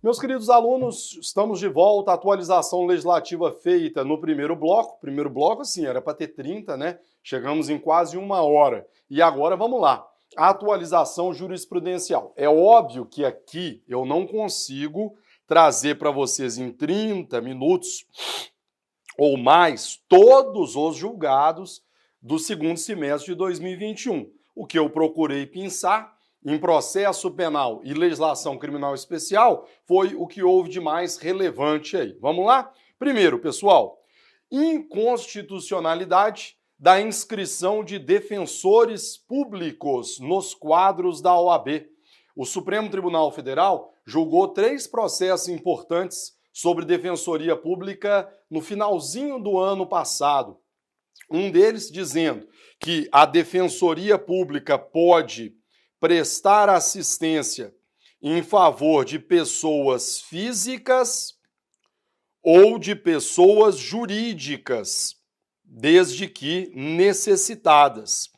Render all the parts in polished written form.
Meus queridos alunos, estamos de volta. A atualização legislativa feita no primeiro bloco. Primeiro bloco, assim, era para ter 30, né? Chegamos em quase 1 hora. E agora vamos lá. A atualização jurisprudencial. É óbvio que aqui eu não consigo trazer para vocês em 30 minutos ou mais todos os julgados do segundo semestre de 2021. O que eu procurei pensar em processo penal e legislação criminal especial foi o que houve de mais relevante aí. Vamos lá? Primeiro, pessoal, inconstitucionalidade da inscrição de defensores públicos nos quadros da OAB. O Supremo Tribunal Federal julgou 3 processos importantes sobre defensoria pública no finalzinho do ano passado. Um deles dizendo que a defensoria pública pode prestar assistência em favor de pessoas físicas ou de pessoas jurídicas, desde que necessitadas.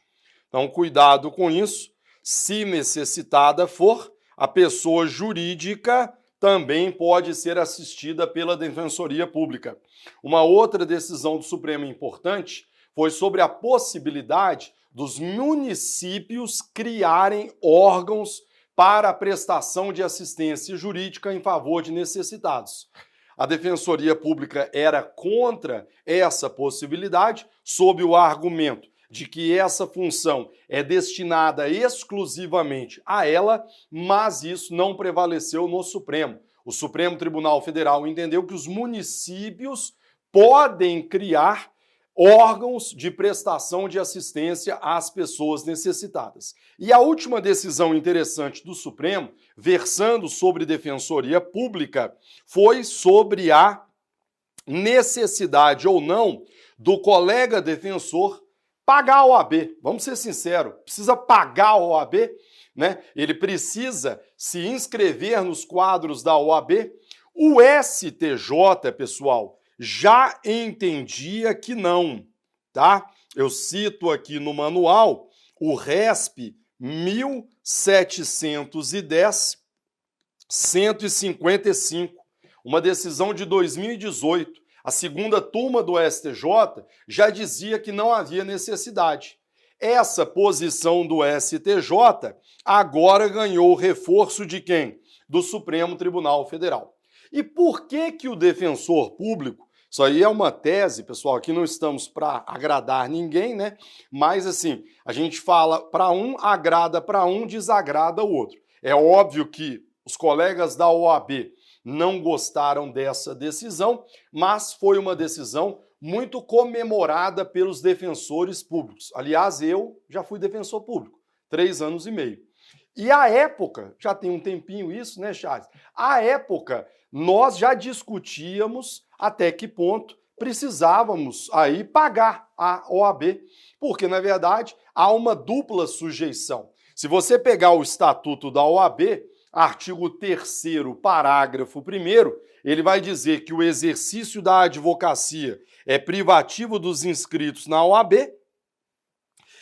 Então, cuidado com isso. Se necessitada for, a pessoa jurídica também pode ser assistida pela Defensoria Pública. Uma outra decisão do Supremo importante foi sobre a possibilidade dos municípios criarem órgãos para a prestação de assistência jurídica em favor de necessitados. A Defensoria Pública era contra essa possibilidade, sob o argumento de que essa função é destinada exclusivamente a ela, mas isso não prevaleceu no Supremo. O Supremo Tribunal Federal entendeu que os municípios podem criar órgãos de prestação de assistência às pessoas necessitadas. E a última decisão interessante do Supremo, versando sobre defensoria pública, foi sobre a necessidade ou não do colega defensor pagar a OAB. Vamos ser sinceros, precisa pagar a OAB, né? Ele precisa se inscrever nos quadros da OAB. O STJ, pessoal, já entendia que não, tá? Eu cito aqui no manual o RESP 1710-155, uma decisão de 2018. A segunda turma do STJ já dizia que não havia necessidade. Essa posição do STJ agora ganhou reforço de quem? Do Supremo Tribunal Federal. E por que o defensor público, isso aí é uma tese, pessoal, aqui não estamos para agradar ninguém, né? Mas assim, a gente fala para um, agrada para um, desagrada o outro. É óbvio que os colegas da OAB não gostaram dessa decisão, mas foi uma decisão muito comemorada pelos defensores públicos. Aliás, eu já fui defensor público, 3 anos e meio. E à época, já tem um tempinho isso, né, Charles? À época, nós já discutíamos até que ponto precisávamos aí pagar a OAB, porque, na verdade, há uma dupla sujeição. Se você pegar o Estatuto da OAB, artigo 3º, parágrafo 1º, ele vai dizer que o exercício da advocacia é privativo dos inscritos na OAB,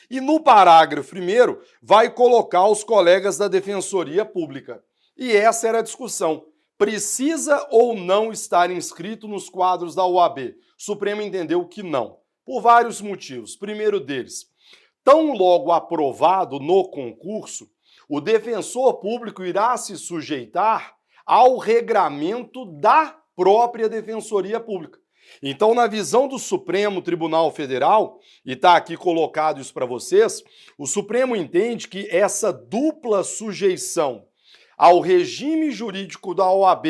e no parágrafo 1º vai colocar os colegas da Defensoria Pública. E essa era a discussão. Precisa ou não estar inscrito nos quadros da OAB? O Supremo entendeu que não, por vários motivos. Primeiro deles, tão logo aprovado no concurso, o defensor público irá se sujeitar ao regramento da própria Defensoria Pública. Então, na visão do Supremo Tribunal Federal, e está aqui colocado isso para vocês, o Supremo entende que essa dupla sujeição ao regime jurídico da OAB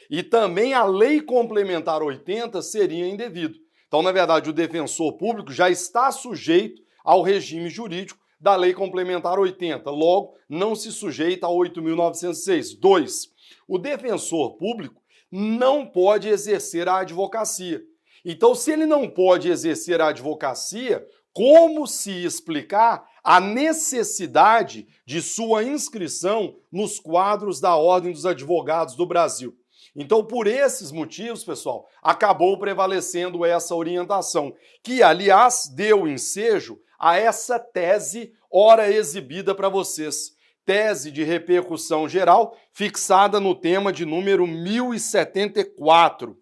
e também à Lei Complementar 80 seria indevido. Então, na verdade, o defensor público já está sujeito ao regime jurídico da Lei Complementar 80, logo, não se sujeita a 8.906. 2. O defensor público não pode exercer a advocacia. Então, se ele não pode exercer a advocacia, como se explicar a necessidade de sua inscrição nos quadros da Ordem dos Advogados do Brasil? Então, por esses motivos, pessoal, acabou prevalecendo essa orientação, que, aliás, deu ensejo a essa tese ora exibida para vocês. tese de repercussão geral, fixada no tema de número 1074.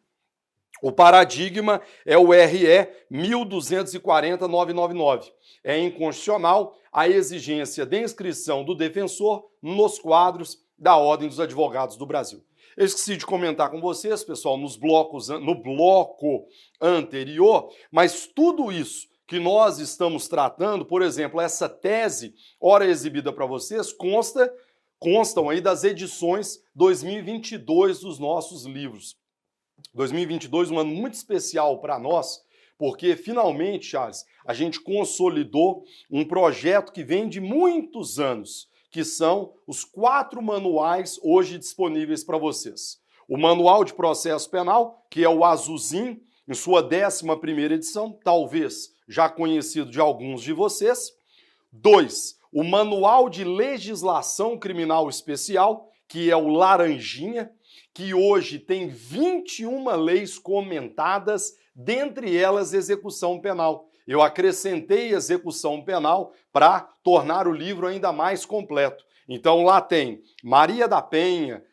O paradigma é o RE 1240.999. É inconstitucional a exigência de inscrição do defensor nos quadros da Ordem dos Advogados do Brasil. Eu esqueci de comentar com vocês, pessoal, no bloco anterior, mas tudo isso que nós estamos tratando, por exemplo, essa tese, ora exibida para vocês, constam aí das edições 2022 dos nossos livros. 2022, um ano muito especial para nós, porque finalmente, Charles, a gente consolidou um projeto que vem de muitos anos, que são os 4 manuais hoje disponíveis para vocês. O Manual de Processo Penal, que é o azulzinho, em sua 11ª edição, talvez já conhecido de alguns de vocês. 2. O Manual de Legislação Criminal Especial, que é o laranjinha, que hoje tem 21 leis comentadas, dentre elas execução penal. Eu acrescentei execução penal para tornar o livro ainda mais completo. Então lá tem Maria da Penha,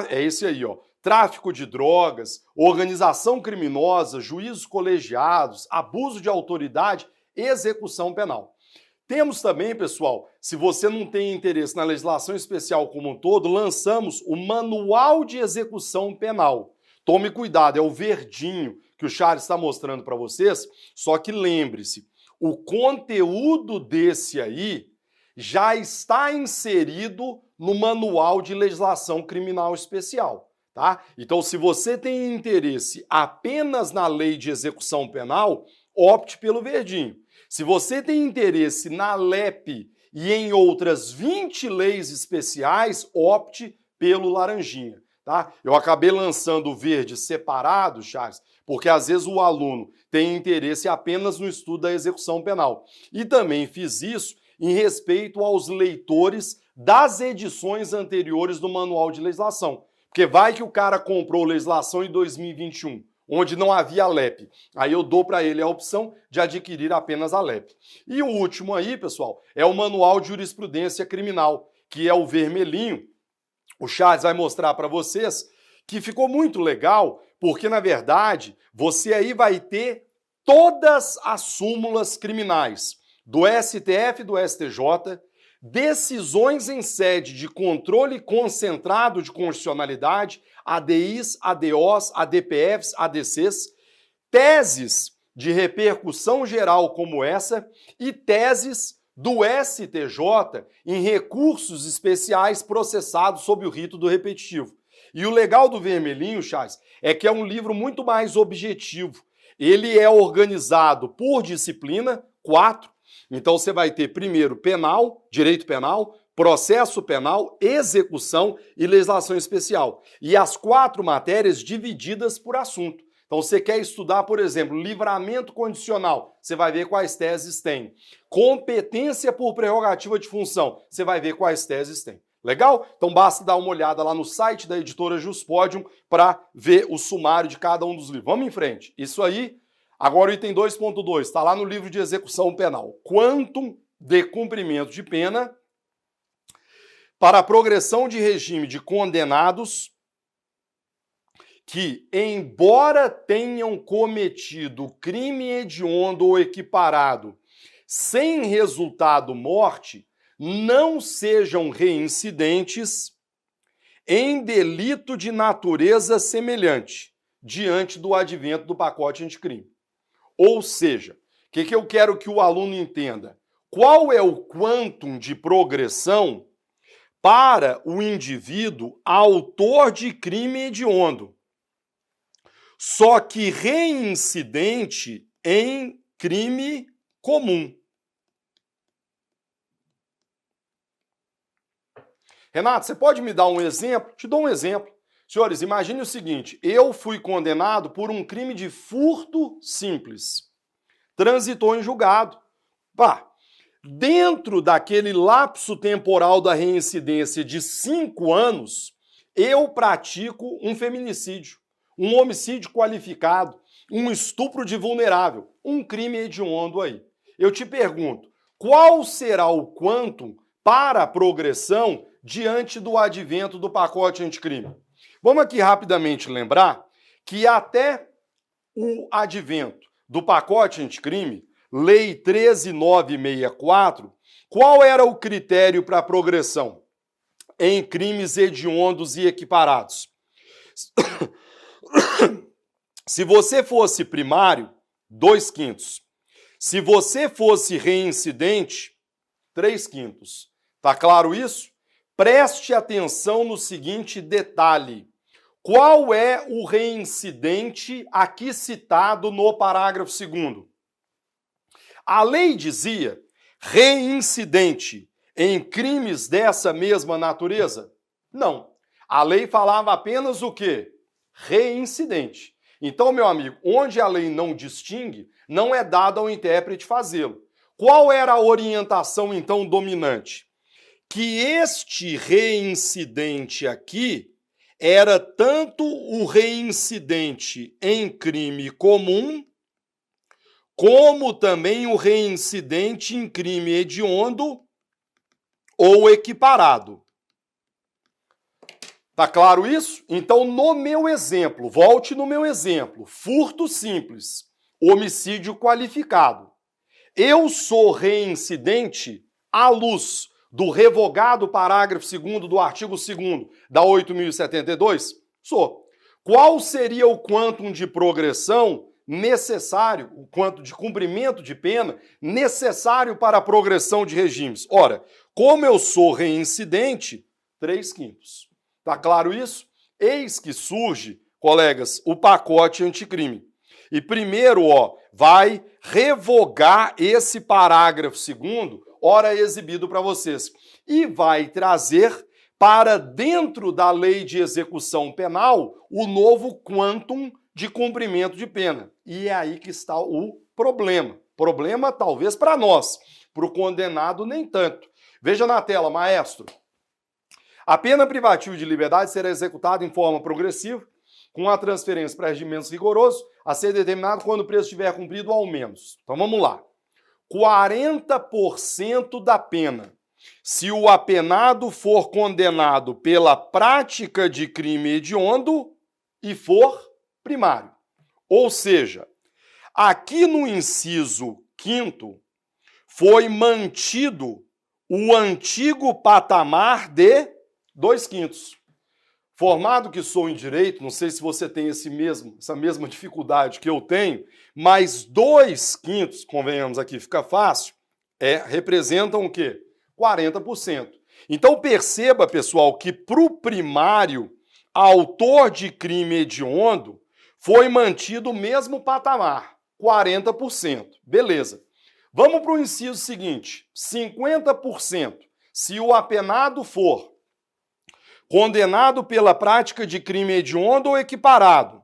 é esse aí, ó, tráfico de drogas, organização criminosa, juízos colegiados, abuso de autoridade, execução penal. Temos também, pessoal, se você não tem interesse na legislação especial como um todo, lançamos o Manual de Execução Penal. Tome cuidado, é o verdinho que o Charles está mostrando para vocês, só que lembre-se, o conteúdo desse aí já está inserido no Manual de Legislação Criminal Especial, tá? Então, se você tem interesse apenas na Lei de Execução Penal, opte pelo verdinho. Se você tem interesse na LEP e em outras 20 leis especiais, opte pelo laranjinha, tá? Eu acabei lançando o verde separado, Charles, porque às vezes o aluno tem interesse apenas no estudo da execução penal. E também fiz isso em respeito aos leitores das edições anteriores do Manual de Legislação. Porque vai que o cara comprou legislação em 2021, onde não havia LEP. Aí eu dou para ele a opção de adquirir apenas a LEP. E o último aí, pessoal, é o Manual de Jurisprudência Criminal, que é o vermelhinho. O Charles vai mostrar para vocês que ficou muito legal, porque, na verdade, você aí vai ter todas as súmulas criminais do STF e do STJ, decisões em sede de controle concentrado de constitucionalidade, ADIs, ADOs, ADPFs, ADCs, teses de repercussão geral como essa e teses do STJ em recursos especiais processados sob o rito do repetitivo. E o legal do vermelhinho, Charles, é que é um livro muito mais objetivo. Ele é organizado por disciplina, 4. Então você vai ter primeiro penal, direito penal, processo penal, execução e legislação especial. E as 4 matérias divididas por assunto. Então você quer estudar, por exemplo, livramento condicional, você vai ver quais teses tem. Competência por prerrogativa de função, você vai ver quais teses tem. Legal? Então basta dar uma olhada lá no site da editora Juspodium para ver o sumário de cada um dos livros. Vamos em frente. Isso aí, agora o item 2.2, está lá no livro de execução penal. Quantum de cumprimento de pena para a progressão de regime de condenados que, embora tenham cometido crime hediondo ou equiparado sem resultado morte, não sejam reincidentes em delito de natureza semelhante diante do advento do pacote anticrime. Ou seja, o que eu quero que o aluno entenda? Qual é o quantum de progressão para o indivíduo autor de crime hediondo, só que reincidente em crime comum? Renato, você pode me dar um exemplo? Te dou um exemplo. Senhores, imagine o seguinte, eu fui condenado por um crime de furto simples. Transitou em julgado. Dentro daquele lapso temporal da reincidência de 5 anos, eu pratico um feminicídio, um homicídio qualificado, um estupro de vulnerável, um crime hediondo aí. Eu te pergunto, qual será o quantum para a progressão diante do advento do pacote anticrime. Vamos aqui rapidamente lembrar que até o advento do pacote anticrime, Lei 13.964, qual era o critério para a progressão em crimes hediondos e equiparados? Se você fosse primário, 2/5. Se você fosse reincidente, 3/5. Tá claro isso? Preste atenção no seguinte detalhe. Qual é o reincidente aqui citado no parágrafo 2º? A lei dizia reincidente em crimes dessa mesma natureza? Não. A lei falava apenas o quê? Reincidente. Então, meu amigo, onde a lei não distingue, não é dado ao intérprete fazê-lo. Qual era a orientação, então, dominante? Que este reincidente aqui era tanto o reincidente em crime comum, como também o reincidente em crime hediondo ou equiparado. Tá claro isso? Então, no meu exemplo, volte no meu exemplo, furto simples, homicídio qualificado. Eu sou reincidente à luz do revogado parágrafo 2º do artigo 2º da 8.072? Sou. Qual seria o quantum de progressão necessário, o quanto de cumprimento de pena necessário para a progressão de regimes? Ora, como eu sou reincidente, 3/5. Tá claro isso? Eis que surge, colegas, o pacote anticrime. E primeiro, vai revogar esse parágrafo 2º, ora exibido para vocês, e vai trazer para dentro da lei de execução penal o novo quantum de cumprimento de pena. E é aí que está o problema. Problema talvez para nós, para o condenado nem tanto. Veja na tela, maestro. A pena privativa de liberdade será executada em forma progressiva, com a transferência para regimentos rigorosos, a ser determinado quando o preço estiver cumprido ao menos. Então vamos lá. 40% da pena, se o apenado for condenado pela prática de crime hediondo e for primário. Ou seja, aqui no inciso 5º foi mantido o antigo patamar de 2/5. Formado que sou em direito, não sei se você tem essa mesma dificuldade que eu tenho, mas 2/5, convenhamos aqui, fica fácil, representam o quê? 40%. Então perceba, pessoal, que para o primário, autor de crime hediondo, foi mantido o mesmo patamar, 40%. Beleza. Vamos para o inciso seguinte, 50%. Se o apenado for condenado pela prática de crime hediondo ou equiparado,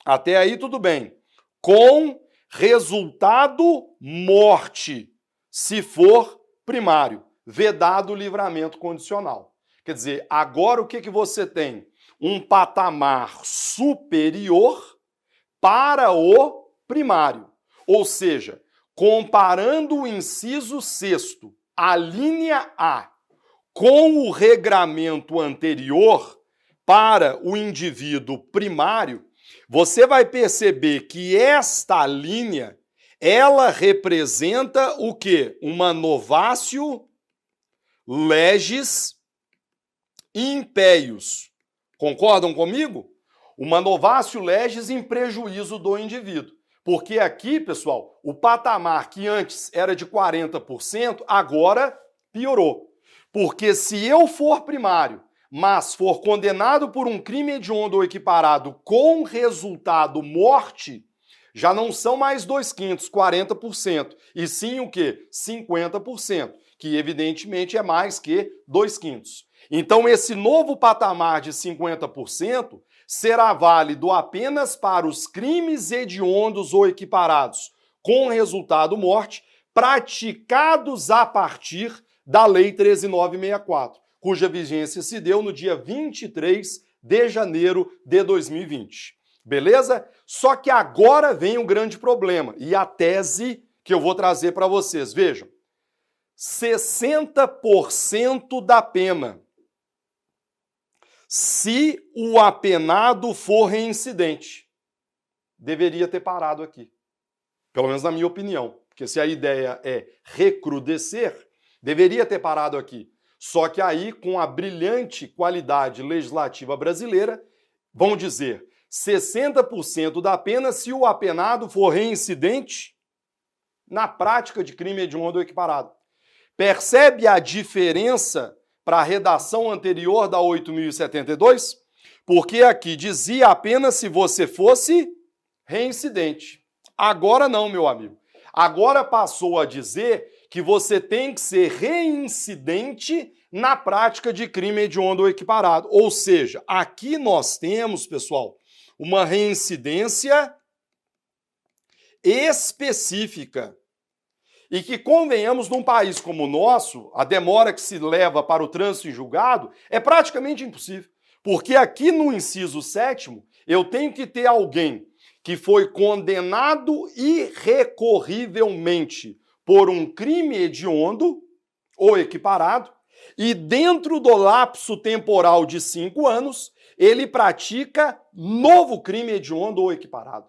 até aí tudo bem, com resultado morte, se for primário, vedado o livramento condicional. Quer dizer, agora o que você tem? Um patamar superior para o primário. Ou seja, comparando o inciso 6º, a linha A, com o regramento anterior para o indivíduo primário, você vai perceber que esta linha, ela representa o quê? Uma novatio legis impeius. Concordam comigo? Uma novatio legis em prejuízo do indivíduo. Porque aqui, pessoal, o patamar que antes era de 40%, agora piorou. Porque se eu for primário, mas for condenado por um crime hediondo ou equiparado com resultado morte, já não são mais 2/5, 40%, e sim o quê? 50%, que evidentemente é mais que 2/5. Então esse novo patamar de 50% será válido apenas para os crimes hediondos ou equiparados com resultado morte praticados a partir da Lei 13.964, cuja vigência se deu no dia 23 de janeiro de 2020. Beleza? Só que agora vem um grande problema e a tese que eu vou trazer para vocês. Vejam, 60% da pena se o apenado for reincidente. Deveria ter parado aqui. Pelo menos na minha opinião. Porque se a ideia é recrudescer, deveria ter parado aqui. Só que aí, com a brilhante qualidade legislativa brasileira, vão dizer 60% da pena se o apenado for reincidente na prática de crime hediondo ou equiparado. Percebe a diferença para a redação anterior da 8.072? Porque aqui dizia apenas se você fosse reincidente. Agora não, meu amigo. Agora passou a dizer que você tem que ser reincidente na prática de crime hediondo ou equiparado. Ou seja, aqui nós temos, pessoal, uma reincidência específica. E que, convenhamos, num país como o nosso, a demora que se leva para o trânsito em julgado é praticamente impossível. Porque aqui no inciso 7º, eu tenho que ter alguém que foi condenado irrecorrivelmente por um crime hediondo ou equiparado, e dentro do lapso temporal de 5 anos, ele pratica novo crime hediondo ou equiparado.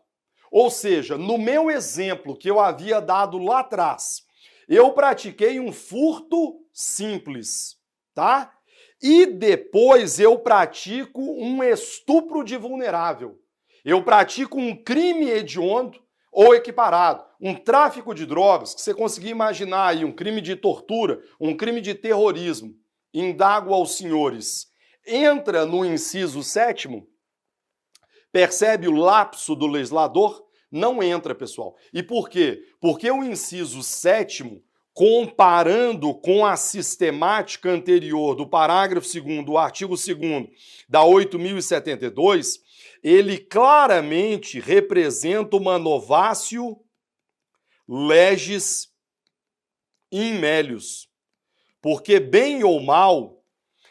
Ou seja, no meu exemplo que eu havia dado lá atrás, eu pratiquei um furto simples, tá? E depois eu pratico um estupro de vulnerável. Eu pratico um crime hediondo ou equiparado, um tráfico de drogas, que você conseguir imaginar aí, um crime de tortura, um crime de terrorismo. Indago aos senhores, entra no inciso 7º, percebe o lapso do legislador? Não entra, pessoal. E por quê? Porque o inciso 7º, comparando com a sistemática anterior do parágrafo 2º, do artigo 2º da 8.072, ele claramente representa uma novatio legis in melius. Porque, bem ou mal,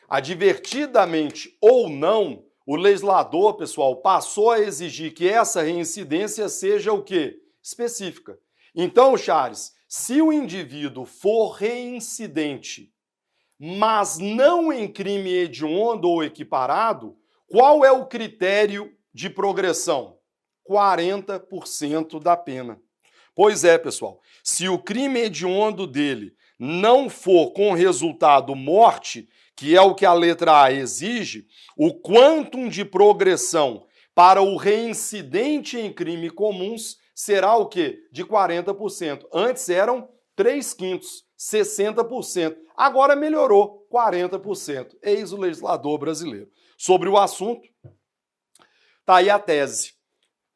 advertidamente ou não, o legislador, pessoal, passou a exigir que essa reincidência seja o quê? Específica. Então, Charles, se o indivíduo for reincidente, mas não em crime hediondo ou equiparado, qual é o critério de progressão? 40% da pena. Pois é, pessoal, se o crime hediondo dele não for com resultado morte, que é o que a letra A exige, o quantum de progressão para o reincidente em crime comuns será o quê? De 40%. Antes eram 3/5, 60%. Agora melhorou, 40%. Eis o legislador brasileiro. Sobre o assunto, tá aí a tese,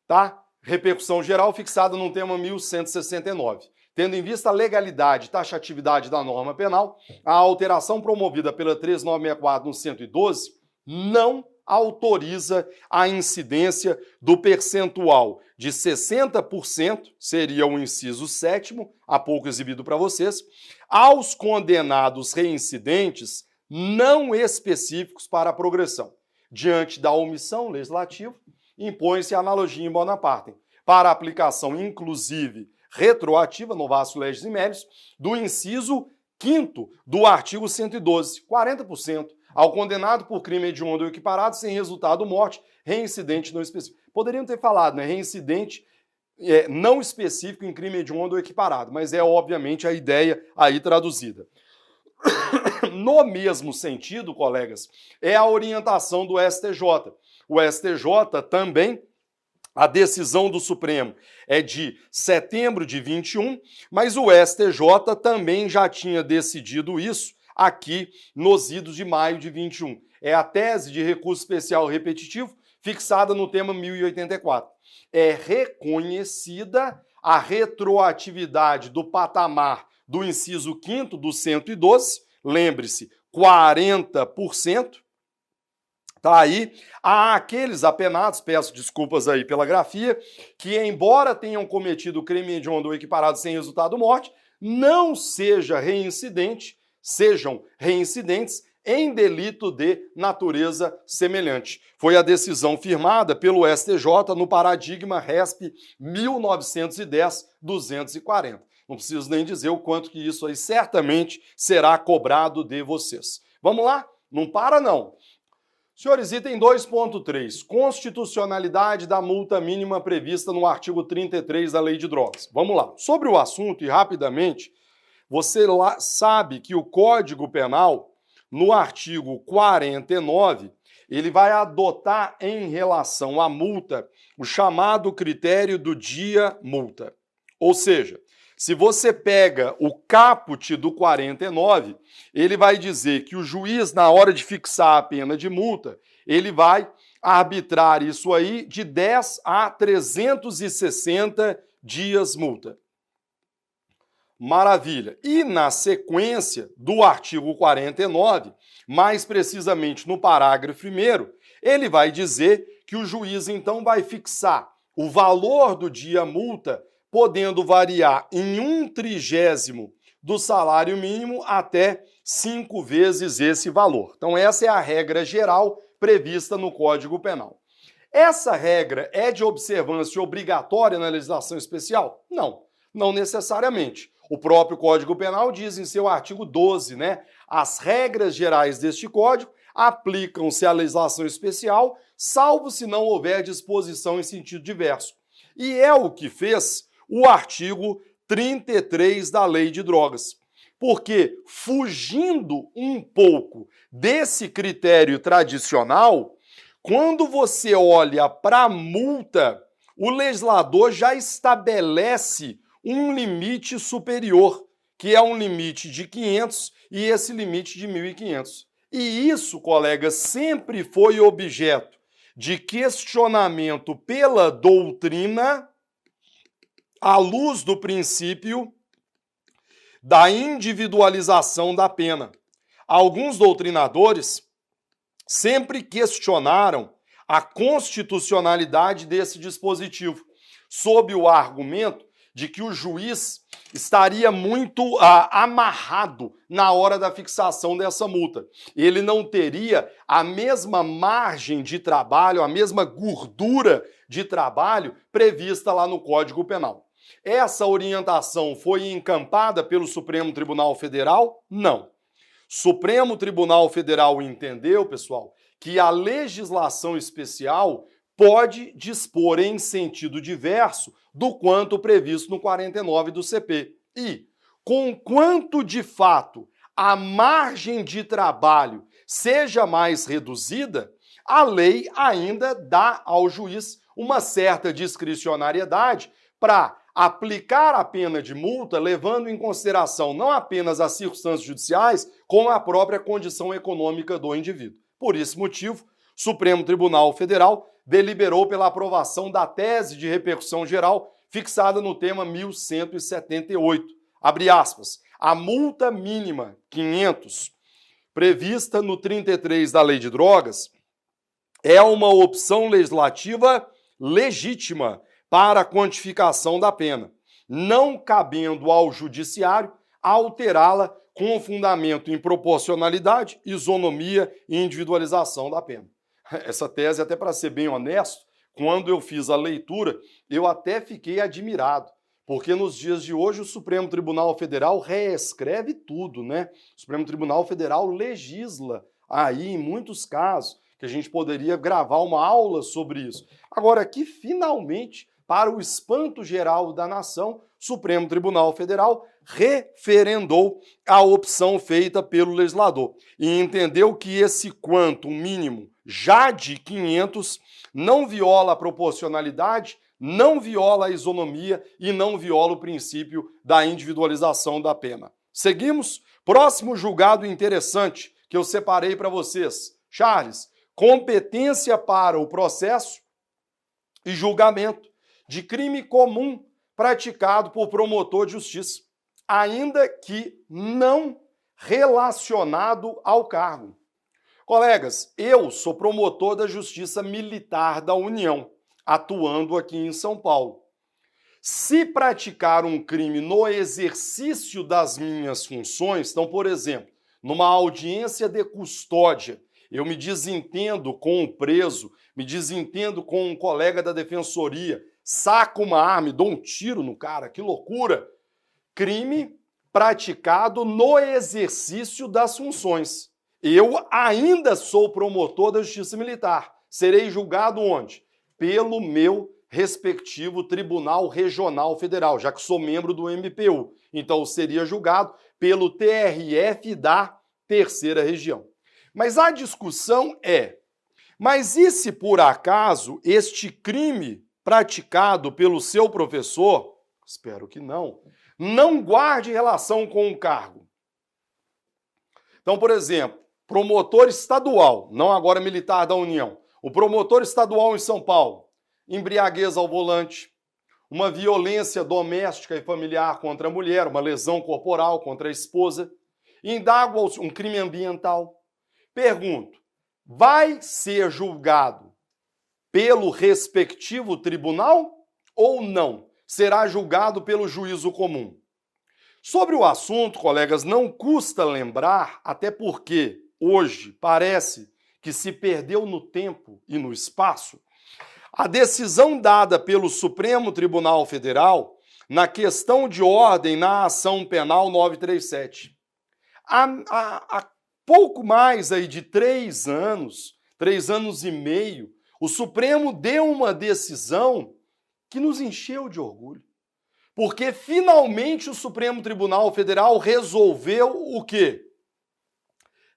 tá? Repercussão geral fixada no tema 1169. Tendo em vista a legalidade e taxatividade da norma penal, a alteração promovida pela 13964 no 112 não autoriza a incidência do percentual de 60%, seria o inciso 7º, há pouco exibido para vocês, aos condenados reincidentes não específicos para a progressão. Diante da omissão legislativa, impõe-se a analogia em bona parte, para aplicação inclusive retroativa, novatio legis in melius, do inciso 5º do artigo 112, 40%, ao condenado por crime hediondo ou equiparado sem resultado morte, reincidente não específico. Poderiam ter falado, né, reincidente não específico em crime hediondo ou equiparado, mas é obviamente a ideia aí traduzida. No mesmo sentido, colegas, é a orientação do STJ. O STJ também, a decisão do Supremo é de setembro de 21, mas o STJ também já tinha decidido isso aqui nos idos de maio de 21. É a tese de recurso especial repetitivo fixada no tema 1084. É reconhecida a retroatividade do patamar do inciso 5º do 112, lembre-se, 40%, tá aí, há aqueles apenados, peço desculpas aí pela grafia, que embora tenham cometido crime hediondo ou equiparado sem resultado morte, não sejam reincidentes em delito de natureza semelhante. Foi a decisão firmada pelo STJ no paradigma RESP 1910-240. Não preciso nem dizer o quanto que isso aí certamente será cobrado de vocês. Vamos lá? Não para não. Senhores, item 2.3, constitucionalidade da multa mínima prevista no artigo 33 da Lei de Drogas. Vamos lá. Sobre o assunto, e rapidamente, você sabe que o Código Penal, no artigo 49, ele vai adotar em relação à multa o chamado critério do dia multa. Ou seja, se você pega o caput do 49, ele vai dizer que o juiz, na hora de fixar a pena de multa, ele vai arbitrar isso aí de 10 a 360 dias multa. Maravilha. E na sequência do artigo 49, mais precisamente no parágrafo 1º, ele vai dizer que o juiz então vai fixar o valor do dia multa, podendo variar em 1/30 do salário mínimo até 5 vezes esse valor. Então essa é a regra geral prevista no Código Penal. Essa regra é de observância obrigatória na legislação especial? Não, não necessariamente. O próprio Código Penal diz em seu artigo 12, né? As regras gerais deste Código aplicam-se à legislação especial, salvo se não houver disposição em sentido diverso. E é o que fez o artigo 33 da Lei de Drogas. Porque, fugindo um pouco desse critério tradicional, quando você olha para a multa, o legislador já estabelece um limite superior, que é um limite de 500 e esse limite de 1.500. E isso, colegas, sempre foi objeto de questionamento pela doutrina à luz do princípio da individualização da pena. Alguns doutrinadores sempre questionaram a constitucionalidade desse dispositivo, sob o argumento de que o juiz estaria muito amarrado na hora da fixação dessa multa. Ele não teria a mesma margem de trabalho, a mesma gordura de trabalho prevista lá no Código Penal. Essa orientação foi encampada pelo Supremo Tribunal Federal? Não. Supremo Tribunal Federal entendeu, pessoal, que a legislação especial pode dispor em sentido diverso do quanto previsto no 49 do CP. E, conquanto de fato a margem de trabalho seja mais reduzida, a lei ainda dá ao juiz uma certa discricionariedade para aplicar a pena de multa, levando em consideração não apenas as circunstâncias judiciais, como a própria condição econômica do indivíduo. Por esse motivo, o Supremo Tribunal Federal deliberou pela aprovação da tese de repercussão geral fixada no tema 1178. Abre aspas. A multa mínima, 500, prevista no 33 da Lei de Drogas, é uma opção legislativa legítima para a quantificação da pena, não cabendo ao judiciário alterá-la com fundamento em proporcionalidade, isonomia e individualização da pena. Essa tese, até para ser bem honesto, quando eu fiz a leitura, eu até fiquei admirado, porque nos dias de hoje o Supremo Tribunal Federal reescreve tudo, né? O Supremo Tribunal Federal legisla aí em muitos casos, que a gente poderia gravar uma aula sobre isso. Agora, aqui, finalmente, para o espanto geral da nação, o Supremo Tribunal Federal referendou a opção feita pelo legislador e entendeu que esse quantum mínimo já de 500 não viola a proporcionalidade, não viola a isonomia e não viola o princípio da individualização da pena. Seguimos? Próximo julgado interessante que eu separei para vocês. Charles, competência para o processo e julgamento de crime comum praticado por promotor de justiça, ainda que não relacionado ao cargo. Colegas, eu sou promotor da Justiça Militar da União, atuando aqui em São Paulo. Se praticar um crime no exercício das minhas funções, então, por exemplo, numa audiência de custódia, eu me desentendo com o preso, me desentendo com um colega da defensoria, saco uma arma e dou um tiro no cara, que loucura! crime praticado no exercício das funções. Eu ainda sou promotor da Justiça Militar. Serei julgado onde? Pelo meu respectivo Tribunal Regional Federal, já que sou membro do MPU. Então, seria julgado pelo TRF da Terceira Região. Mas a discussão é, mas e se por acaso este crime praticado pelo seu professor, espero que não guarde relação com o cargo? Então, por exemplo, promotor estadual, não agora militar da União, o promotor estadual em São Paulo, embriaguez ao volante, uma violência doméstica e familiar contra a mulher, uma lesão corporal contra a esposa, indago um crime ambiental. Pergunto, vai ser julgado pelo respectivo tribunal ou não? Será julgado pelo juízo comum? Sobre o assunto, colegas, não custa lembrar, até porque hoje parece que se perdeu no tempo e no espaço, a decisão dada pelo Supremo Tribunal Federal na questão de ordem na ação penal 937. Há pouco mais aí de 3 anos e meio, o Supremo deu uma decisão que nos encheu de orgulho. Porque finalmente o Supremo Tribunal Federal resolveu o quê?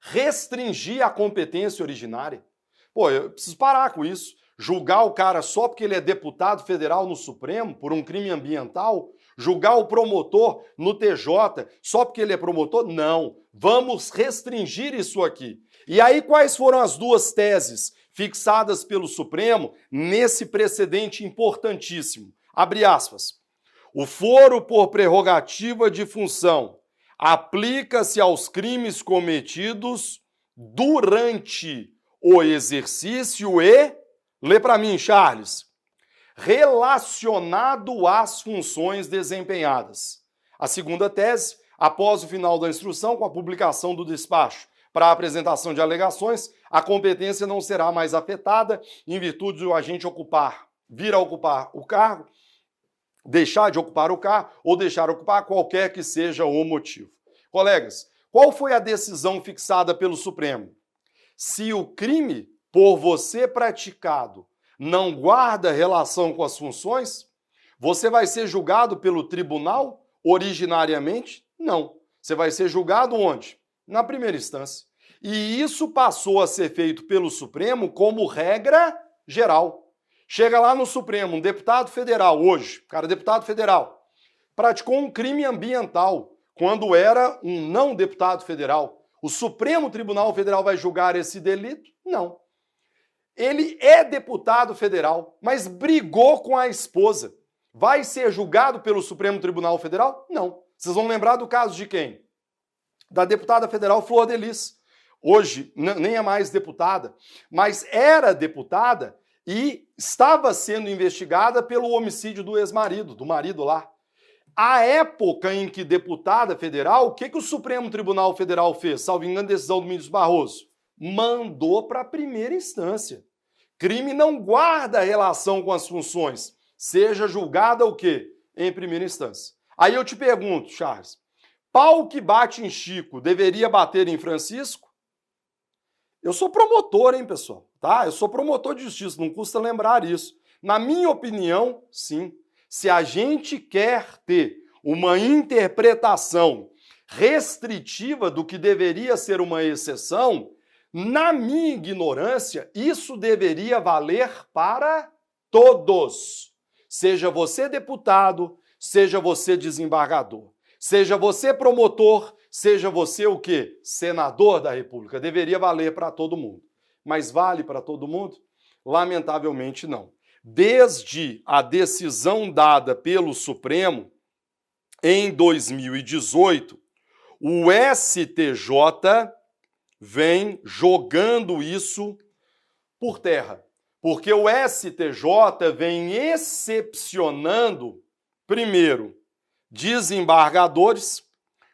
Restringir a competência originária. Pô, eu preciso parar com isso. Julgar o cara só porque ele é deputado federal no Supremo por um crime ambiental? Julgar o promotor no TJ só porque ele é promotor? Não. Vamos restringir isso aqui. E aí quais foram as duas teses fixadas pelo Supremo nesse precedente importantíssimo? Abre aspas. O foro por prerrogativa de função aplica-se aos crimes cometidos durante o exercício e... Lê para mim, Charles. Relacionado às funções desempenhadas. A segunda tese, após o final da instrução, com a publicação do despacho para a apresentação de alegações, a competência não será mais afetada em virtude do agente vir a ocupar o cargo, deixar de ocupar o cargo ou deixar de ocupar, qualquer que seja o motivo. Colegas, qual foi a decisão fixada pelo Supremo? Se o crime por você praticado não guarda relação com as funções, você vai ser julgado pelo tribunal originariamente? Não. Você vai ser julgado onde? Na primeira instância. E isso passou a ser feito pelo Supremo como regra geral. Chega lá no Supremo, um deputado federal hoje, deputado federal, praticou um crime ambiental quando era um não deputado federal. O Supremo Tribunal Federal vai julgar esse delito? Não. Ele é deputado federal, mas brigou com a esposa. Vai ser julgado pelo Supremo Tribunal Federal? Não. Vocês vão lembrar do caso de quem? Da deputada federal Flor de Lis. Hoje nem é mais deputada, mas era deputada e estava sendo investigada pelo homicídio do ex-marido, do marido lá. A época em que deputada federal, o que o Supremo Tribunal Federal fez? Salvo engano, decisão do ministro Barroso. Mandou para a primeira instância. Crime não guarda relação com as funções. Seja julgada o quê? Em primeira instância. Aí eu te pergunto, Charles, pau que bate em Chico deveria bater em Francisco? Eu sou promotor, hein, pessoal? Tá? Eu sou promotor de justiça, não custa lembrar isso. Na minha opinião, sim. Se a gente quer ter uma interpretação restritiva do que deveria ser uma exceção, na minha ignorância, isso deveria valer para todos. Seja você deputado, seja você desembargador, seja você promotor, seja você o quê? Senador da República. Deveria valer para todo mundo. Mas vale para todo mundo? Lamentavelmente não. Desde a decisão dada pelo Supremo em 2018, o STJ vem jogando isso por terra. Porque o STJ vem excepcionando, primeiro, desembargadores,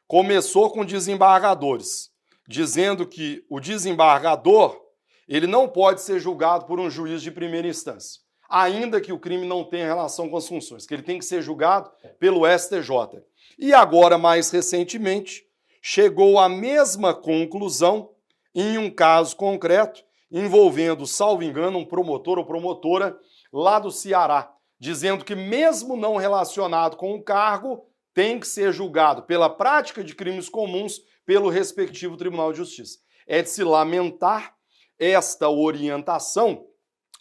começou com desembargadores, dizendo que o desembargador ele não pode ser julgado por um juiz de primeira instância, ainda que o crime não tenha relação com as funções, que ele tem que ser julgado pelo STJ. E agora, mais recentemente, chegou à mesma conclusão em um caso concreto envolvendo, salvo engano, um promotor ou promotora lá do Ceará, dizendo que mesmo não relacionado com o cargo, tem que ser julgado pela prática de crimes comuns pelo respectivo Tribunal de Justiça. É de se lamentar esta orientação,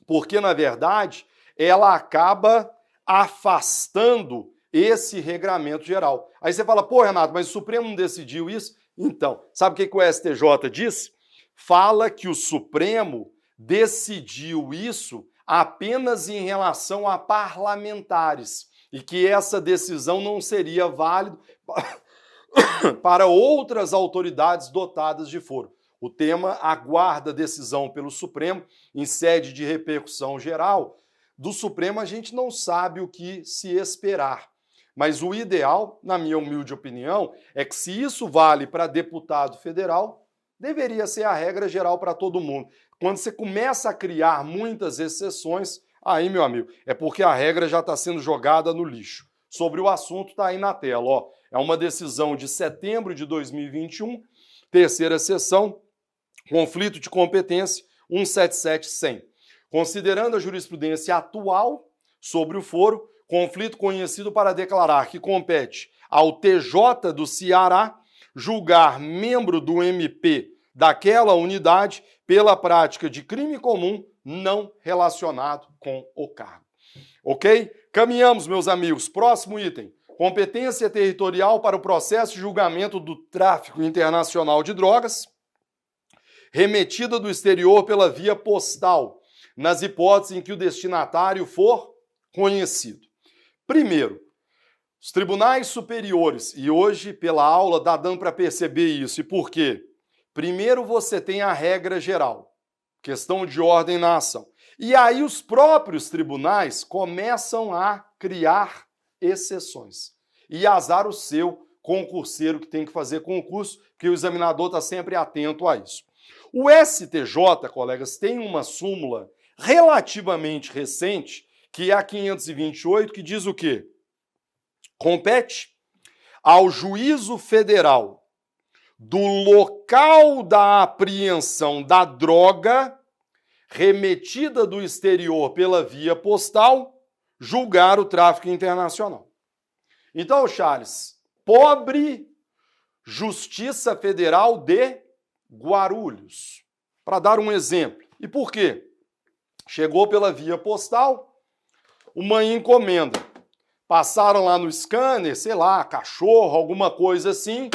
porque, na verdade, ela acaba afastando esse regramento geral. Aí você fala, pô, Renato, mas o Supremo não decidiu isso? Então, sabe o que o STJ disse? Fala que o Supremo decidiu isso apenas em relação a parlamentares e que essa decisão não seria válida para outras autoridades dotadas de foro. O tema aguarda decisão pelo Supremo em sede de repercussão geral. Do Supremo a gente não sabe o que se esperar. Mas o ideal, na minha humilde opinião, é que se isso vale para deputado federal, deveria ser a regra geral para todo mundo. Quando você começa a criar muitas exceções, aí, meu amigo, é porque a regra já está sendo jogada no lixo. Sobre o assunto está aí na tela, ó. É uma decisão de setembro de 2021, terceira sessão, conflito de competência 177-100. Considerando a jurisprudência atual sobre o foro, conflito conhecido para declarar que compete ao TJ do Ceará julgar membro do MP daquela unidade pela prática de crime comum não relacionado com o cargo. Ok? Caminhamos, meus amigos. Próximo item. Competência territorial para o processo de julgamento do tráfico internacional de drogas, remetida do exterior pela via postal, nas hipóteses em que o destinatário for conhecido. Primeiro, os tribunais superiores, e hoje pela aula dá dando para perceber isso. E por quê? Primeiro você tem a regra geral, questão de ordem na ação. E aí os próprios tribunais começam a criar exceções. E azar o seu concurseiro que tem que fazer concurso, porque o examinador está sempre atento a isso. O STJ, colegas, tem uma súmula relativamente recente, que é a 528, que diz o quê? Compete ao juízo federal do local da apreensão da droga remetida do exterior pela via postal julgar o tráfico internacional. Então, Charles, pobre Justiça Federal de Guarulhos, para dar um exemplo. E por quê? Chegou pela via postal uma encomenda. Passaram lá no scanner, sei lá, cachorro, alguma coisa assim,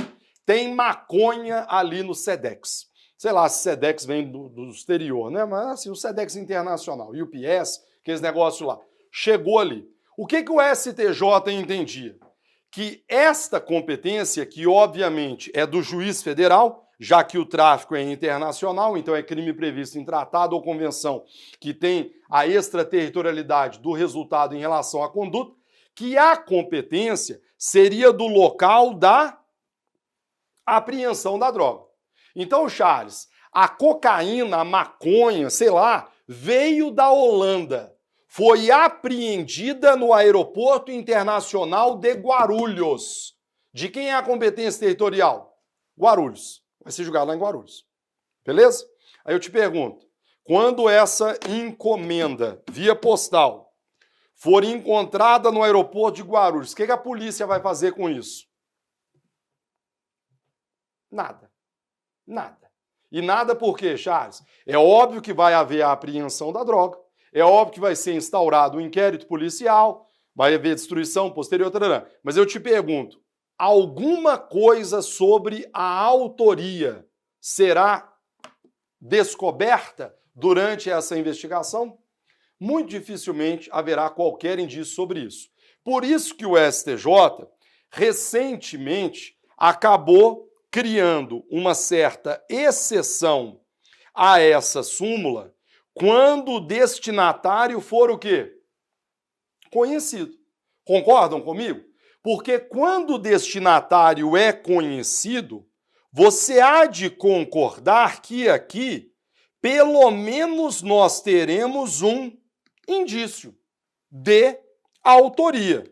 tem maconha ali no Sedex. Sei lá se Sedex vem do exterior, né? Mas assim, o Sedex internacional, UPS, aqueles negócios lá. Chegou ali. O que o STJ entendia? Que esta competência, que obviamente é do juiz federal, já que o tráfico é internacional, então é crime previsto em tratado ou convenção que tem a extraterritorialidade do resultado em relação à conduta, que a competência seria do local da apreensão da droga. Então, Charles, a cocaína, a maconha, sei lá, veio da Holanda. Foi apreendida no Aeroporto Internacional de Guarulhos. De quem é a competência territorial? Guarulhos. Vai ser julgado lá em Guarulhos. Beleza? Aí eu te pergunto, quando essa encomenda via postal for encontrada no aeroporto de Guarulhos, o que a polícia vai fazer com isso? Nada. Nada. E nada por quê, Charles? É óbvio que vai haver a apreensão da droga, é óbvio que vai ser instaurado um inquérito policial, vai haver destruição posterior, mas eu te pergunto, alguma coisa sobre a autoria será descoberta durante essa investigação? Muito dificilmente haverá qualquer indício sobre isso. Por isso que o STJ, recentemente, acabou criando uma certa exceção a essa súmula quando o destinatário for o quê? Conhecido. Concordam comigo? Porque quando o destinatário é conhecido, você há de concordar que aqui, pelo menos nós teremos um indício de autoria.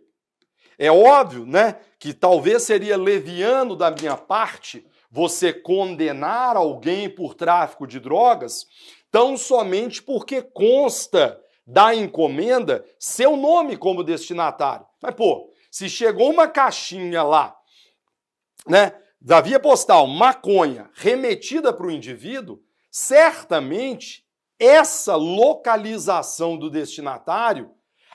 É óbvio, né, que talvez seria leviano da minha parte você condenar alguém por tráfico de drogas tão somente porque consta da encomenda seu nome como destinatário. Mas, pô, se chegou uma caixinha lá, né, da via postal, maconha, remetida para o indivíduo, certamente essa localização do destinatário,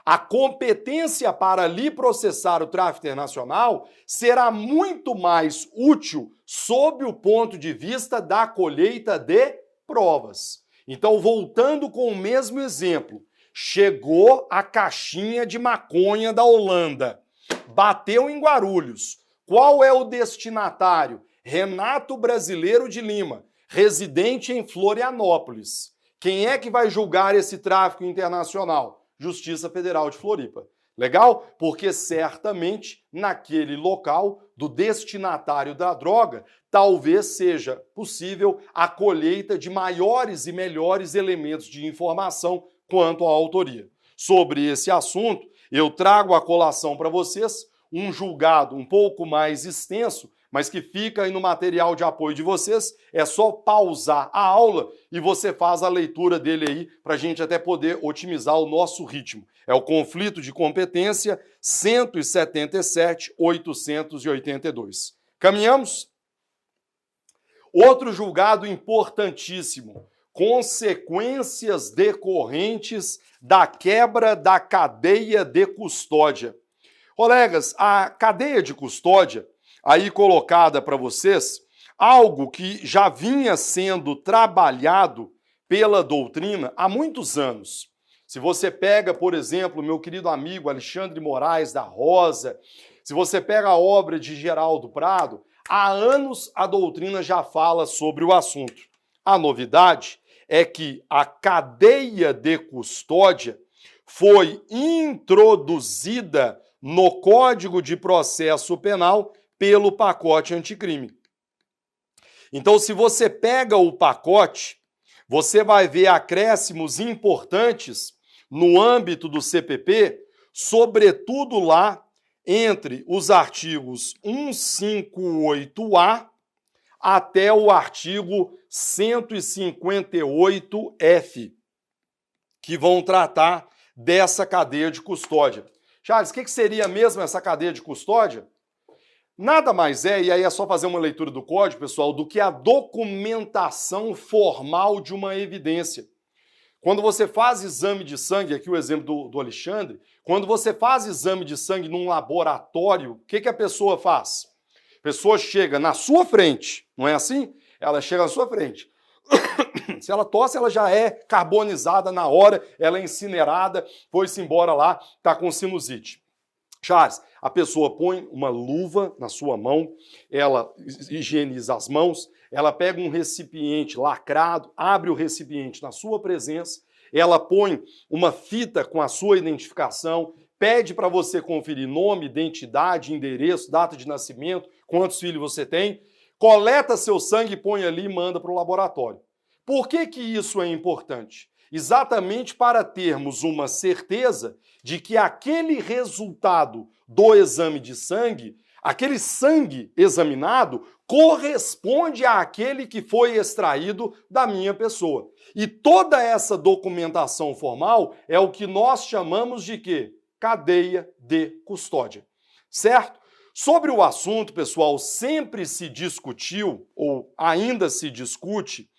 a competência para ali processar o tráfico internacional será muito mais útil sob o ponto de vista da colheita de provas. Então, voltando com o mesmo exemplo, chegou a caixinha de maconha da Holanda, bateu em Guarulhos. Qual é o destinatário? Renato Brasileiro de Lima, residente em Florianópolis. Quem é que vai julgar esse tráfico internacional? Justiça Federal de Floripa. Legal? Porque certamente naquele local do destinatário da droga, talvez seja possível a colheita de maiores e melhores elementos de informação quanto à autoria. Sobre esse assunto, eu trago a colação para vocês um julgado um pouco mais extenso, mas que fica aí no material de apoio de vocês. É só pausar a aula e você faz a leitura dele aí para a gente até poder otimizar o nosso ritmo. É o conflito de competência 177.882. Caminhamos? Outro julgado importantíssimo. Consequências decorrentes da quebra da cadeia de custódia. Colegas, a cadeia de custódia, aí colocada para vocês, algo que já vinha sendo trabalhado pela doutrina há muitos anos. Se você pega, por exemplo, meu querido amigo Alexandre Moraes da Rosa, se você pega a obra de Geraldo Prado, há anos a doutrina já fala sobre o assunto. A novidade é que a cadeia de custódia foi introduzida no Código de Processo Penal pelo pacote anticrime. Então, se você pega o pacote, você vai ver acréscimos importantes no âmbito do CPP, sobretudo lá entre os artigos 158A até o artigo 158F, que vão tratar dessa cadeia de custódia. Charles, o que seria mesmo essa cadeia de custódia? Nada mais é, e aí é só fazer uma leitura do código, pessoal, do que a documentação formal de uma evidência. Quando você faz exame de sangue, aqui o exemplo do Alexandre, quando você faz exame de sangue num laboratório, o que a pessoa faz? A pessoa chega na sua frente, não é assim? Ela chega na sua frente. Se ela tosse, ela já é carbonizada na hora, ela é incinerada, foi-se embora lá, está com sinusite. Charles, a pessoa põe uma luva na sua mão, ela higieniza as mãos, ela pega um recipiente lacrado, abre o recipiente na sua presença, ela põe uma fita com a sua identificação, pede para você conferir nome, identidade, endereço, data de nascimento, quantos filhos você tem, coleta seu sangue, põe ali e manda para o laboratório. Por que isso é importante? Exatamente para termos uma certeza de que aquele resultado do exame de sangue, aquele sangue examinado, corresponde àquele que foi extraído da minha pessoa. E toda essa documentação formal é o que nós chamamos de quê? Cadeia de custódia. Certo? Sobre o assunto, pessoal, sempre se discutiu, ou ainda se discute,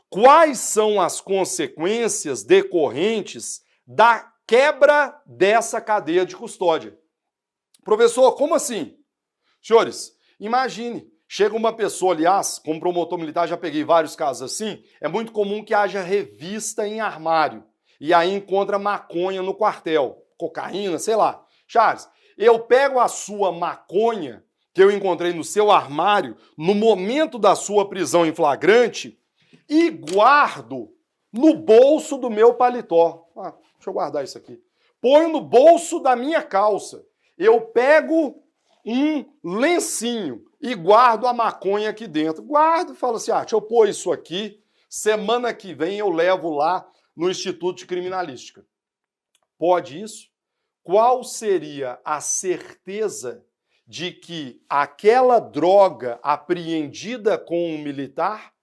quais são as consequências decorrentes da quebra dessa cadeia de custódia. Professor, como assim? Senhores, imagine, chega uma pessoa, aliás, como promotor militar já peguei vários casos assim, é muito comum que haja revista em armário, e aí encontra maconha no quartel, cocaína, sei lá. Charles, eu pego a sua maconha, que eu encontrei no seu armário, no momento da sua prisão em flagrante, e guardo no bolso do meu paletó. Deixa eu guardar isso aqui. Ponho no bolso da minha calça. Eu pego um lencinho e guardo a maconha aqui dentro. Guardo e falo assim, deixa eu pôr isso aqui, semana que vem eu levo lá no Instituto de Criminalística. Pode isso? qual seria a certeza de que aquela droga apreendida com um militar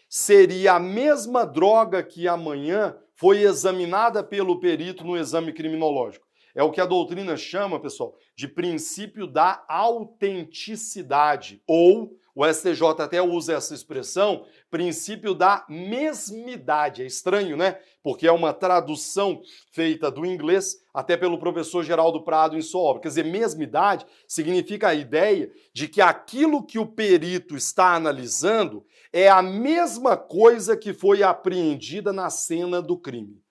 seria a mesma droga que amanhã foi examinada pelo perito no exame criminológico? É o que a doutrina chama, pessoal, de princípio da autenticidade, ou o STJ até usa essa expressão, princípio da mesmidade. É estranho, né? Porque é uma tradução feita do inglês até pelo professor Geraldo Prado em sua obra. Quer dizer, mesmidade significa a ideia de que aquilo que o perito está analisando é a mesma coisa que foi apreendida na cena do crime.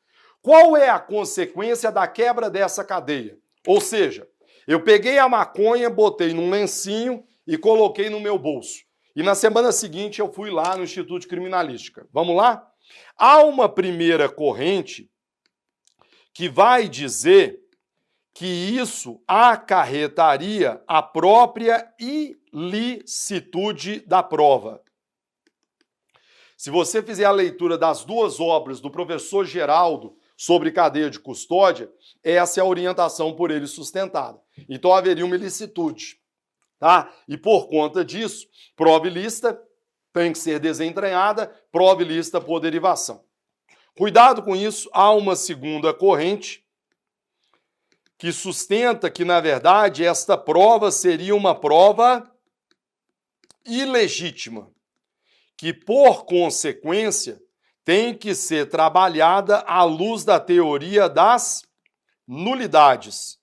Qual é a consequência da quebra dessa cadeia? Ou seja, eu peguei a maconha, botei num lencinho e coloquei no meu bolso. E na semana seguinte eu fui lá no Instituto de Criminalística. Vamos lá? Há uma primeira corrente que vai dizer que isso acarretaria a própria ilicitude da prova. Se você fizer a leitura das duas obras do professor Geraldo sobre cadeia de custódia, essa é a orientação por ele sustentada. Então haveria uma ilicitude, tá? E por conta disso, prova ilícita tem que ser desentranhada, prova ilícita por derivação. Cuidado com isso, há uma segunda corrente que sustenta que, na verdade, esta prova seria uma prova ilegítima, que, por consequência, tem que ser trabalhada à luz da teoria das nulidades.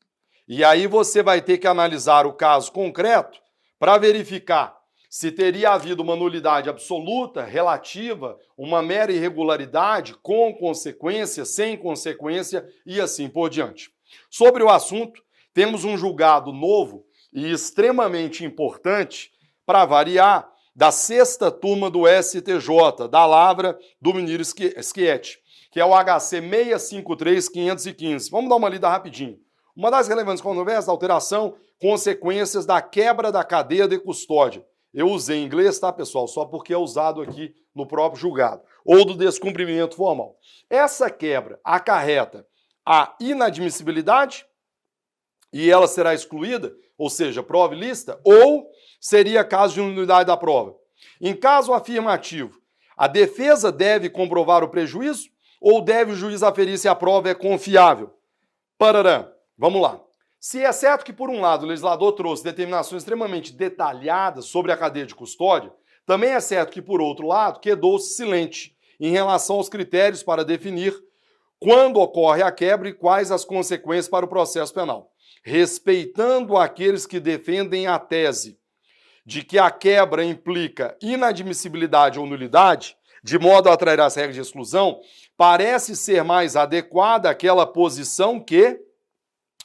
E aí você vai ter que analisar o caso concreto para verificar se teria havido uma nulidade absoluta, relativa, uma mera irregularidade, com consequência, sem consequência e assim por diante. Sobre o assunto, temos um julgado novo e extremamente importante, para variar, da sexta turma do STJ, da Lavra do Ministro Schietti, que é o HC 653-515. Vamos dar uma lida rapidinho. Uma das relevantes controvérsias da alteração, consequências da quebra da cadeia de custódia. Eu usei em inglês, tá, pessoal? Só porque é usado aqui no próprio julgado. Ou do descumprimento formal. Essa quebra acarreta a inadmissibilidade e ela será excluída, ou seja, prova ilícita, ou seria caso de nulidade da prova. Em caso afirmativo, a defesa deve comprovar o prejuízo ou deve o juiz aferir se a prova é confiável? Parará. Vamos lá. Se é certo que, por um lado, o legislador trouxe determinações extremamente detalhadas sobre a cadeia de custódia, também é certo que, por outro lado, quedou-se silente em relação aos critérios para definir quando ocorre a quebra e quais as consequências para o processo penal. Respeitando aqueles que defendem a tese de que a quebra implica inadmissibilidade ou nulidade, de modo a atrair as regras de exclusão, parece ser mais adequada aquela posição que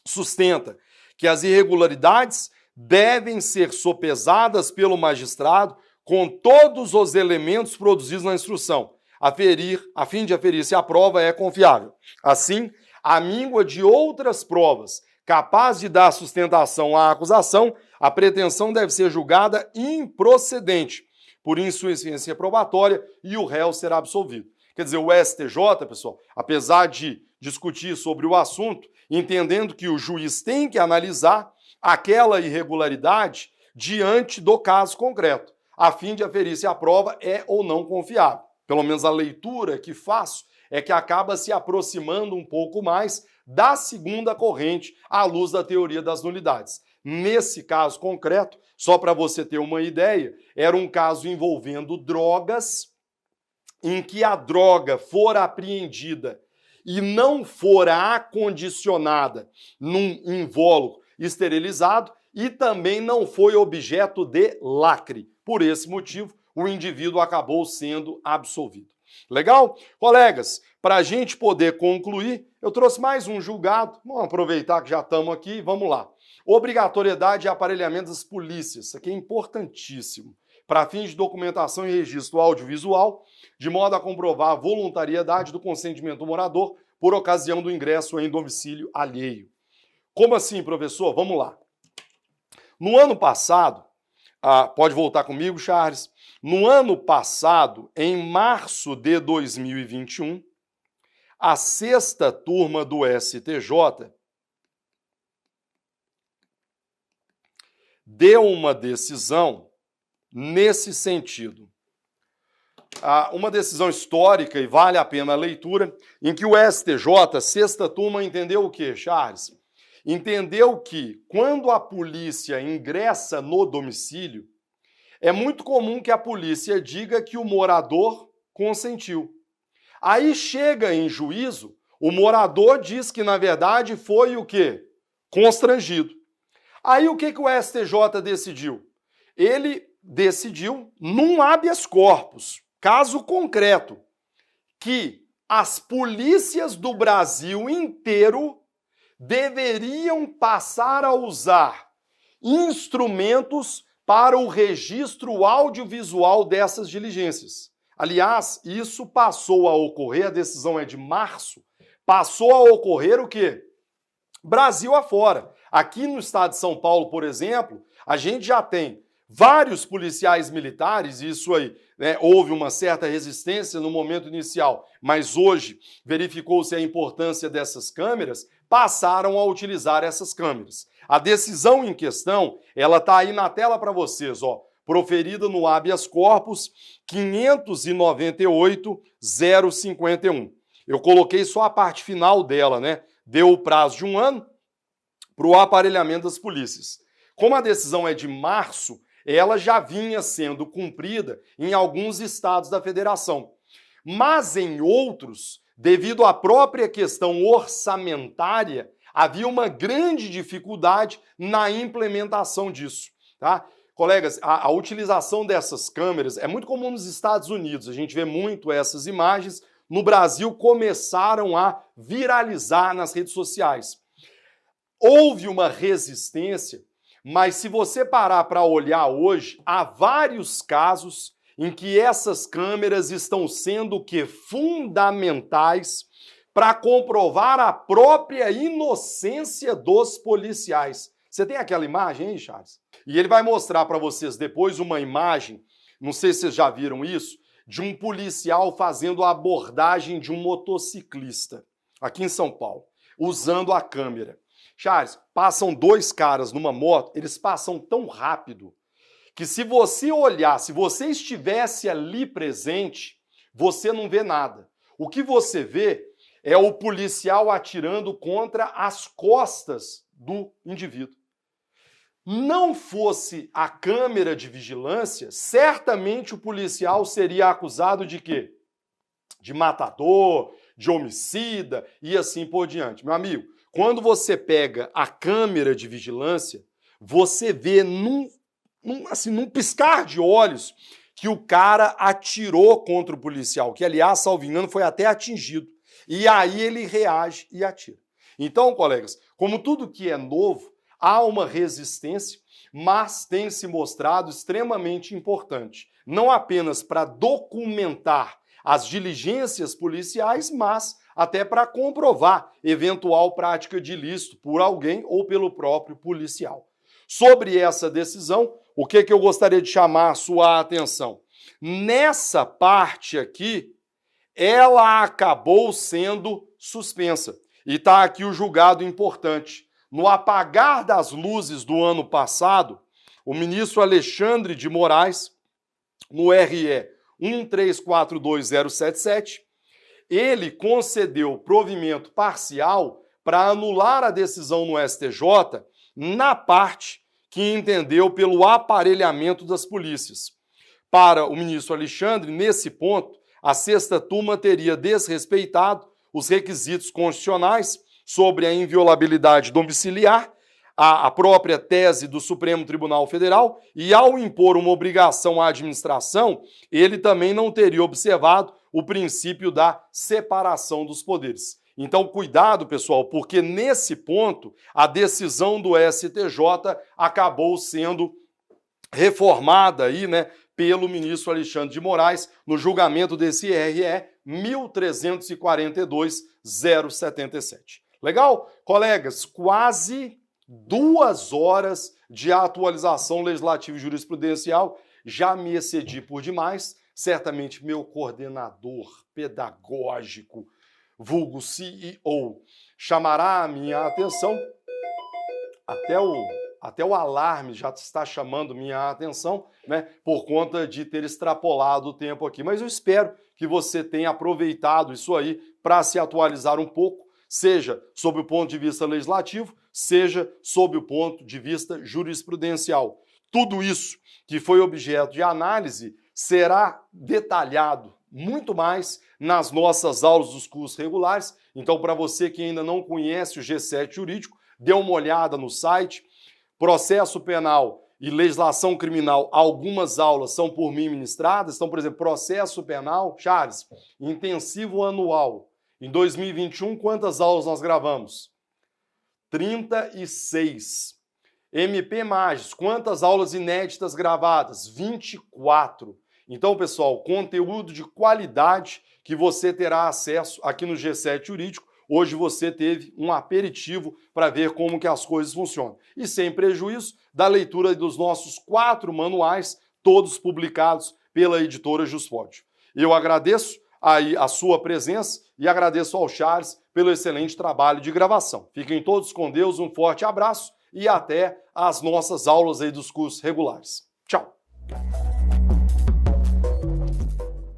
sustenta que as irregularidades devem ser sopesadas pelo magistrado com todos os elementos produzidos na instrução, a fim de aferir se a prova é confiável. Assim, à míngua de outras provas capazes de dar sustentação à acusação, a pretensão deve ser julgada improcedente, por insuficiência probatória, e o réu será absolvido. Quer dizer, o STJ, pessoal, apesar de discutir sobre o assunto, entendendo que o juiz tem que analisar aquela irregularidade diante do caso concreto, a fim de aferir se a prova é ou não confiável. Pelo menos a leitura que faço é que acaba se aproximando um pouco mais da segunda corrente à luz da teoria das nulidades. Nesse caso concreto, só para você ter uma ideia, era um caso envolvendo drogas, em que a droga fora apreendida e não fora acondicionada num invólucro esterilizado e também não foi objeto de lacre. Por esse motivo, o indivíduo acabou sendo absolvido. Legal? Colegas, para a gente poder concluir, eu trouxe mais um julgado. Vamos aproveitar que já estamos aqui, vamos lá. Obrigatoriedade e aparelhamento das polícias. Isso aqui é importantíssimo. Para fins de documentação e registro audiovisual, de modo a comprovar a voluntariedade do consentimento do morador por ocasião do ingresso em domicílio alheio. Como assim, professor? Vamos lá. No ano passado, pode voltar comigo, Charles. No ano passado, em março de 2021, a sexta turma do STJ deu uma decisão nesse sentido. Uma decisão histórica, e vale a pena a leitura, em que o STJ, sexta turma, entendeu o quê, Charles? Entendeu que quando a polícia ingressa no domicílio, é muito comum que a polícia diga que o morador consentiu. Aí chega em juízo, o morador diz que, na verdade, foi o quê? Constrangido. Aí o que o STJ decidiu? Ele decidiu, num habeas corpus, caso concreto, que as polícias do Brasil inteiro deveriam passar a usar instrumentos para o registro audiovisual dessas diligências. Aliás, isso passou a ocorrer, a decisão é de março, passou a ocorrer o quê? Brasil afora. Aqui no estado de São Paulo, por exemplo, a gente já tem vários policiais militares, e isso aí, né, houve uma certa resistência no momento inicial, mas hoje verificou-se a importância dessas câmeras, passaram a utilizar essas câmeras. A decisão em questão, ela está aí na tela para vocês, ó, proferida no habeas corpus 598.051. Eu coloquei só a parte final dela, né? Deu o prazo de 1 ano para o aparelhamento das polícias. Como a decisão é de março, ela já vinha sendo cumprida em alguns estados da federação. Mas em outros, devido à própria questão orçamentária, havia uma grande dificuldade na implementação disso, tá? Colegas, a utilização dessas câmeras é muito comum nos Estados Unidos, a gente vê muito essas imagens. No Brasil, começaram a viralizar nas redes sociais. Houve uma resistência, mas se você parar para olhar hoje, há vários casos em que essas câmeras estão sendo fundamentais para comprovar a própria inocência dos policiais. Você tem aquela imagem, hein, Charles? E ele vai mostrar para vocês depois uma imagem, não sei se vocês já viram isso, de um policial fazendo a abordagem de um motociclista aqui em São Paulo, usando a câmera. Charles, passam 2 caras numa moto, eles passam tão rápido que se você olhar, se você estivesse ali presente, você não vê nada. O que você vê é o policial atirando contra as costas do indivíduo. Não fosse a câmera de vigilância, certamente o policial seria acusado de quê? De matador, de homicida e assim por diante. Meu amigo, quando você pega a câmera de vigilância, você vê num piscar de olhos que o cara atirou contra o policial, que aliás, salvo engano, foi até atingido. E aí ele reage e atira. Então, colegas, como tudo que é novo, há uma resistência, mas tem se mostrado extremamente importante. Não apenas para documentar as diligências policiais, mas até para comprovar eventual prática de ilícito por alguém ou pelo próprio policial. Sobre essa decisão, o que eu gostaria de chamar a sua atenção? Nessa parte aqui, ela acabou sendo suspensa. E está aqui o julgado importante. No apagar das luzes do ano passado, o ministro Alexandre de Moraes, no RE 1342077, ele concedeu provimento parcial para anular a decisão no STJ na parte que entendeu pelo aparelhamento das polícias. Para o ministro Alexandre, nesse ponto, a sexta turma teria desrespeitado os requisitos constitucionais sobre a inviolabilidade domiciliar, a própria tese do Supremo Tribunal Federal, e ao impor uma obrigação à administração, ele também não teria observado o princípio da separação dos poderes. Então, cuidado, pessoal, porque nesse ponto a decisão do STJ acabou sendo reformada aí, né, pelo ministro Alexandre de Moraes no julgamento desse RE 1342-077. Legal? Colegas, quase 2 horas de atualização legislativa e jurisprudencial. Já me excedi por demais. Certamente meu coordenador pedagógico, vulgo CEO, chamará a minha atenção. até o alarme já está chamando minha atenção, né, por conta de ter extrapolado o tempo aqui. Mas eu espero que você tenha aproveitado isso aí para se atualizar um pouco, seja sob o ponto de vista legislativo, seja sob o ponto de vista jurisprudencial. Tudo isso que foi objeto de análise será detalhado muito mais nas nossas aulas dos cursos regulares. Então, para você que ainda não conhece o G7 Jurídico, dê uma olhada no site. Processo penal e legislação criminal, algumas aulas são por mim ministradas. Então, por exemplo, processo penal, Charles, intensivo anual. Em 2021, quantas aulas nós gravamos? 36. MP Magis, quantas aulas inéditas gravadas? 24. Então, pessoal, conteúdo de qualidade que você terá acesso aqui no G7 Jurídico. Hoje você teve um aperitivo para ver como que as coisas funcionam. E sem prejuízo da leitura dos nossos 4 manuais, todos publicados pela editora Juspod. Eu agradeço aí a sua presença e agradeço ao Charles pelo excelente trabalho de gravação. Fiquem todos com Deus, um forte abraço e até as nossas aulas aí dos cursos regulares. Tchau!